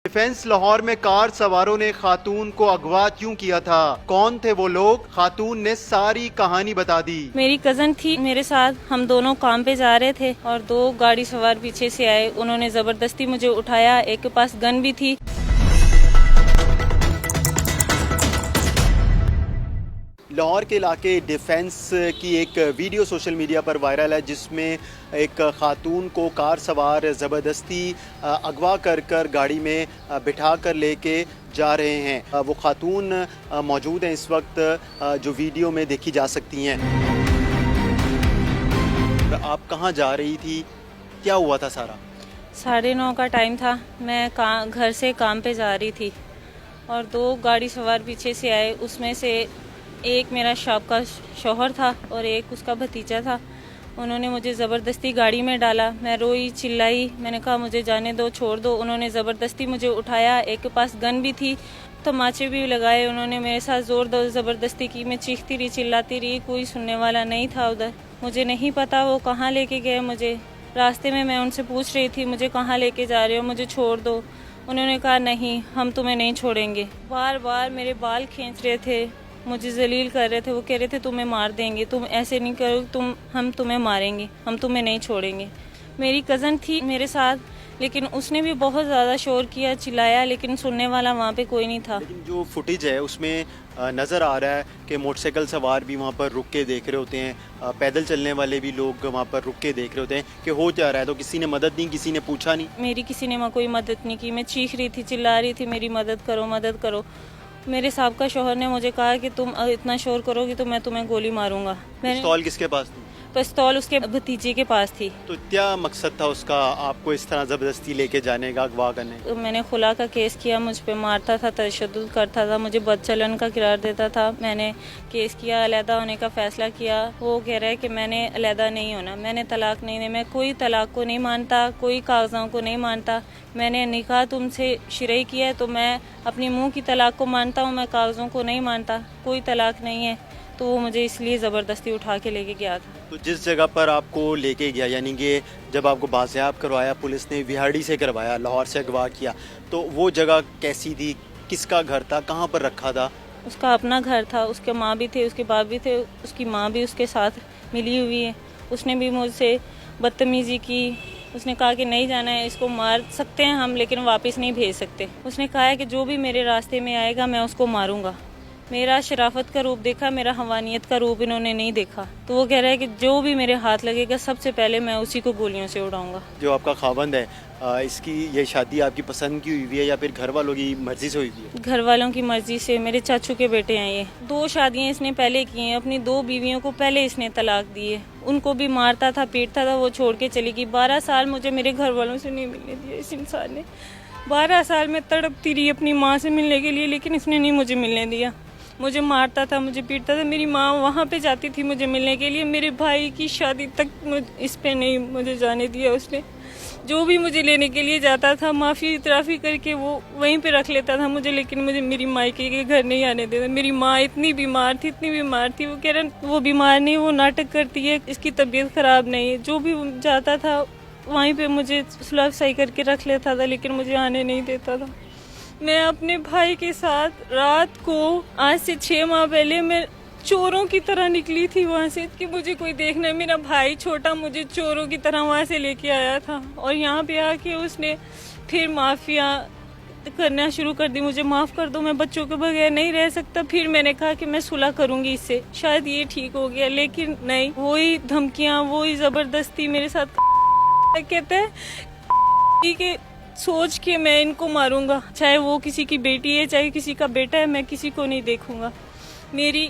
Defence Lahore में car सवारों ने खातून को अगवा क्यों किया था, कौन थे वो लोग, खातून ने सारी कहानी बता दी। मेरी कजन थी मेरे साथ, हम दोनों काम पे जा रहे थे और दो गाड़ी सवार पीछे से आए। उन्होंने जबरदस्ती मुझे उठाया, एक के पास गन भी थी। लाहौर के इलाके डिफेंस की एक वीडियो सोशल मीडिया पर वायरल है जिसमें एक खातून को कार सवार ज़बरदस्ती अगवा कर गाड़ी में बिठा कर लेके जा रहे हैं। वो खातून मौजूद हैं इस वक्त जो वीडियो में देखी जा सकती हैं। आप कहाँ जा रही थी, क्या हुआ था सारा? 9:30 का टाइम था, मैं घर से काम पे जा रही थी और दो गाड़ी सवार पीछे से आए। उसमें से एक मेरा शॉप का शौहर था और एक उसका भतीजा था। उन्होंने मुझे ज़बरदस्ती गाड़ी में डाला। मैं रोई चिल्लाई, मैंने कहा मुझे जाने दो, छोड़ दो। उन्होंने ज़बरदस्ती मुझे उठाया, एक के पास गन भी थी, तमाचे भी लगाए। उन्होंने मेरे साथ ज़ोर ज़बरदस्ती की। मैं चीखती रही, चिल्लाती रही, कोई सुनने वाला नहीं था उधर। मुझे नहीं पता वो कहाँ लेके गए मुझे। रास्ते में मैं उनसे पूछ रही थी मुझे कहाँ लेके जा रहे हो, मुझे छोड़ दो। उन्होंने कहा नहीं, हम तुम्हें नहीं छोड़ेंगे। बार बार मेरे बाल खींच रहे थे, मुझे जलील कर रहे थे। वो कह रहे थे तुम्हें मार देंगे, तुम ऐसे नहीं करो, हम तुम्हें मारेंगे, हम तुम्हें नहीं छोड़ेंगे। मेरी कज़न थी मेरे साथ, लेकिन उसने भी बहुत ज़्यादा शोर किया, चिल्लाया, लेकिन सुनने वाला वहाँ पे कोई नहीं था। लेकिन जो फुटेज है उसमें नज़र आ रहा है कि मोटरसाइकिल सवार भी वहाँ पर रुक के देख रहे होते हैं, पैदल चलने वाले भी लोग वहाँ पर रुक के देख रहे होते हैं कि हो क्या रहा है। तो किसी ने मदद नहीं, किसी ने पूछा नहीं? मेरी किसी ने वहाँ कोई मदद नहीं की। मैं चीख रही थी, चिल्ला रही थी, मेरी मदद करो, मदद करो। मेरे साहब शौहर ने मुझे कहा कि तुम इतना शोर करोगी तो मैं तुम्हें गोली मारूंगा। पिस्तौल किसके पास थी? पिस्तौल उसके भतीजे के पास थी। तो क्या मकसद था उसका आपको इस तरह जबरदस्ती लेके जाने का, अगवा करने का? मैंने खुला का केस किया, मुझ पे मारता था, तशद्दुद करता था, मुझे बदचलन का किरार देता था। मैंने केस किया, अलहदा होने का फैसला किया। वो कह रहा है कि मैंने अलहदा नहीं होना, मैंने तलाक नहीं दी। मैं कोई तलाक को नहीं मानता, कोई कागज़ों को नहीं मानता। मैंने निकाह तुमसे शरई किया है तो मैं अपनी मुंह की तलाक को मानता हूँ, मैं कागज़ों को नहीं मानता। कोई तलाक नहीं है। तो वो मुझे इसलिए ज़बरदस्ती उठा के लेके गया था। तो जिस जगह पर आपको लेके गया, यानी कि जब आपको बाज़ियाब करवाया, पुलिस ने विहाड़ी से करवाया, लाहौर से अगवा किया, तो वो जगह कैसी थी, किसका घर था, कहाँ पर रखा था? उसका अपना घर था, उसके माँ भी थे, उसके बाप भी थे, उसकी माँ भी उसके साथ मिली हुई है। उसने भी मुझसे बदतमीज़ी की। उसने कहा कि नहीं जाना है, इसको मार सकते हैं हम लेकिन वापस नहीं भेज सकते। उसने कहा है कि जो भी मेरे रास्ते में आएगा मैं उसको मारूंगा। मेरा शराफत का रूप देखा, मेरा हवानियत का रूप इन्होंने नहीं देखा। तो वो कह रहा है कि जो भी मेरे हाथ लगेगा सबसे पहले मैं उसी को गोलियों से उड़ाऊंगा। जो आपका खावंद है, इसकी ये शादी आपकी पसंद की हुई है या फिर घर वालों की मर्जी से हुई है? घर वालों की मर्जी से। मेरे चाचू के बेटे हैं ये। 2 शादियां इसने पहले की हैं, अपनी 2 बीवियों को पहले इसने तलाक दी है। उनको भी मारता था, पीटता था, वो छोड़ के चली गई। 12 साल मुझे मेरे घर वालों से नहीं मिलने दिया इस इंसान ने। 12 साल में तड़पती रही अपनी माँ से मिलने के लिए, लेकिन इसने नहीं मुझे मिलने दिया। मुझे मारता था, मुझे पीटता था। मेरी माँ वहाँ पे जाती थी मुझे मिलने के लिए, मेरे भाई की शादी तक इस पे नहीं मुझे जाने दिया उसने। जो भी मुझे लेने के लिए जाता था, माफ़ी इतराफ़ी करके वो वहीं पे रख लेता था मुझे, लेकिन मुझे मेरी मायके के घर नहीं आने देता। मेरी माँ इतनी बीमार थी, इतनी बीमार थी। वो कह रहा वो बीमार नहीं, वो नाटक करती है, इसकी तबीयत ख़राब नहीं है। जो भी जाता था वहीं पे मुझे सुलह सही करके रख लेता था, लेकिन मुझे आने नहीं देता था। मैं अपने भाई के साथ रात को आज से 6 माह पहले मैं चोरों की तरह निकली थी वहाँ से कि मुझे कोई देखना है। मेरा भाई छोटा मुझे चोरों की तरह वहाँ से लेके आया था और यहाँ पे आके उसने फिर माफिया करना शुरू कर दी। मुझे माफ़ कर दो, मैं बच्चों के बगैर नहीं रह सकता। फिर मैंने कहा कि मैं सुलह करूँगी इससे, शायद ये ठीक हो गया, लेकिन नहीं। वही धमकियाँ, वही ज़बरदस्ती मेरे साथ। कहते हैं कि सोच के मैं इनको मारूंगा, चाहे वो किसी की बेटी है, चाहे किसी का बेटा है, मैं किसी को नहीं देखूंगा। मेरी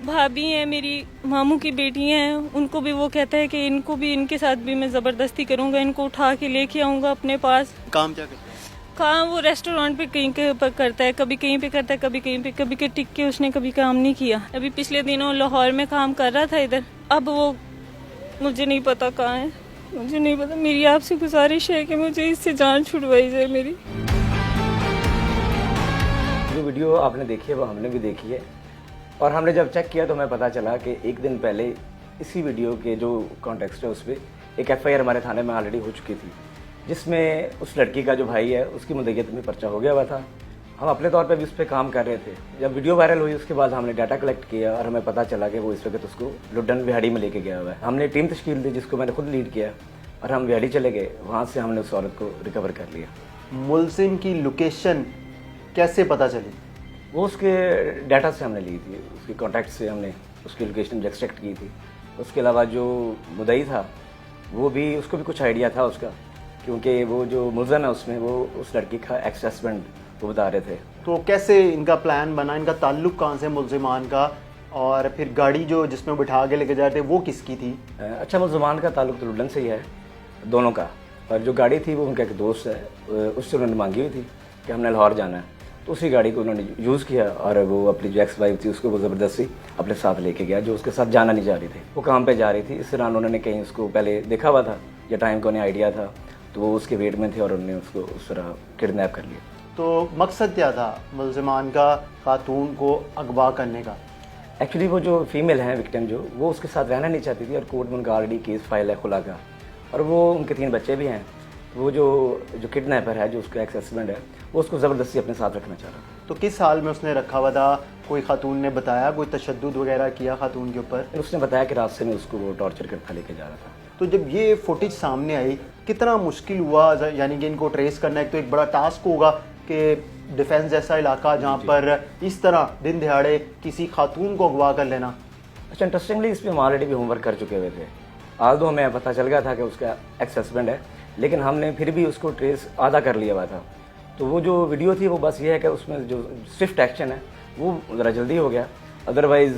भाभी है, मेरी मामू की बेटी हैं, उनको भी वो कहता है कि इनको भी, इनके साथ भी मैं ज़बरदस्ती करूंगा, इनको उठा के लेके आऊंगा अपने पास। काम क्या करता है? काम वो रेस्टोरेंट पे कहीं के पर करता है, कभी कहीं पे करता है, कभी कहीं पे, कभी के टिक के उसने कभी काम नहीं किया। अभी पिछले दिनों लाहौर में काम कर रहा था इधर, अब वो मुझे नहीं पता कहाँ है, मुझे नहीं पता। मेरी आपसे गुजारिश है कि मुझे इससे जान छुड़वाई जाए मेरी। जो वीडियो आपने देखी है वो हमने भी देखी है और हमने जब चेक किया तो हमें पता चला कि एक दिन पहले इसी वीडियो के जो कॉन्टेक्स्ट है उस पर एक FIR हमारे थाने में ऑलरेडी हो चुकी थी। जिसमें उस लड़की का जो भाई है उसकी मुद्दत में पर्चा हो गया हुआ था। हम अपने तौर पे भी उस पर काम कर रहे थे। जब वीडियो वायरल हुई उसके बाद हमने डाटा कलेक्ट किया और हमें पता चला कि वो इस वक्त उसको लुड्डन बिहाड़ी में लेके गया हुआ है। हमने टीम तश्कील दी जिसको मैंने खुद लीड किया और हम बिहाड़ी चले गए, वहाँ से हमने उस औरत को रिकवर कर लिया। मुलजिम की लोकेशन कैसे पता चली? वो उसके डाटा से हमने ली थी, उसके कॉन्टैक्ट से हमने उसकी लोकेशन एक्सट्रैक्ट की थी। उसके अलावा जो मुदई था वो भी, उसको भी कुछ आइडिया था उसका, क्योंकि वो जो मुलज़म है उसमें वो उस लड़की का एक्स हस्बैंड वो बता रहे थे। तो कैसे इनका प्लान बना, इनका ताल्लुक कहाँ से मुलजिमान का, और फिर गाड़ी जो जिसमें बिठा के लेके जा रहे थे वो किसकी थी? अच्छा, मुलज़मान का ताल्लुक तो लुडन से ही है दोनों का, और जो गाड़ी थी वो उनका एक दोस्त है, उससे उन्होंने मांगी हुई थी कि हमने लाहौर जाना है, तो उसी गाड़ी को उन्होंने यूज़ किया और वो अपनी जो एक्स वाइफ थी उसको वो ज़बरदस्ती अपने साथ लेके गया, जो उसके साथ जाना नहीं जा रही थी, वो काम पे जा रही थी। इस दौरान उन्होंने कहीं उसको पहले देखा हुआ था या टाइम का उन्हें आइडिया था, तो वो उसके वेट में थे और उन्होंने उसको उस तरह किडनैप कर लिया। तो मकसद क्या था मुलजिमान का खातून को अगवा करने का? एक्चुअली वो जो फीमेल है विक्टिम, जो वो उसके साथ रहना नहीं चाहती थी और कोर्ट में उनका ऑलरेडी केस फाइल है खुला का, और वो उनके 3 बच्चे भी हैं। वो जो किडनैपर है, जो उसका एक्स हस्बैंड है, वो उसको ज़बरदस्ती अपने साथ रखना चाह रहा था। तो किस हाल में उसने रखा हुआ था? कोई खातून ने बताया, कोई तशद्दुद वगैरह किया खातून के ऊपर? उसने बताया कि रास्ते में उसको वो टॉर्चर करता लेके जा रहा था। तो जब ये फुटेज सामने आई कितना मुश्किल हुआ, यानी कि इनको ट्रेस करना एक तो एक बड़ा टास्क होगा कि डिफेंस जैसा इलाका जहाँ पर इस तरह दिन दिहाड़े किसी खातून को अगवा कर लेना। अच्छा, इंटरेस्टिंगली इस पर हम ऑलरेडी भी होमवर्क कर चुके हुए थे। आज तो हमें पता चल गया था कि उसका एक्स हस्बैंड है, लेकिन हमने फिर भी उसको ट्रेस आधा कर लिया हुआ था। तो वो जो वीडियो थी वो बस ये है कि उसमें जो स्विफ्ट एक्शन है वो ज़रा जल्दी हो गया, अदरवाइज़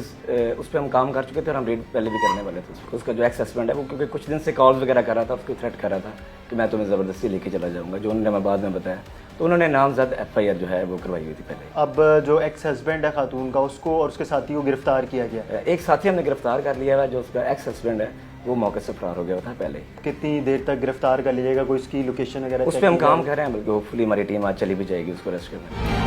उस पर हम काम कर चुके थे और हम रेड पहले भी करने वाले थे। उसका जो एक्स हस्बैंड है वो, क्योंकि कुछ दिन से कॉल्स वगैरह कर रहा था, उसको थ्रेट कर रहा था कि मैं तुम्हें ज़बरदस्ती लेके चला जाऊँगा, जो उन्होंने हमें बाद में बताया। तो उन्होंने नामजद FIR जो है वो करवाई हुई थी पहले। अब जो एक्स हस्बैंड है खातून का, उसको और उसके साथी को गिरफ्तार किया गया। एक साथी हमने गिरफ्तार कर लिया है, जो उसका एक्स हस्बैंड है वो मौके से फरार हो गया था पहले। कितनी देर तक गिरफ्तार कर लीजिएगा? कोई उसकी लोकेशन वगैरह उस पर हम काम कर रहे हैं, बल्कि होपफुली हमारी टीम आज चली भी जाएगी उसको अरेस्ट करने।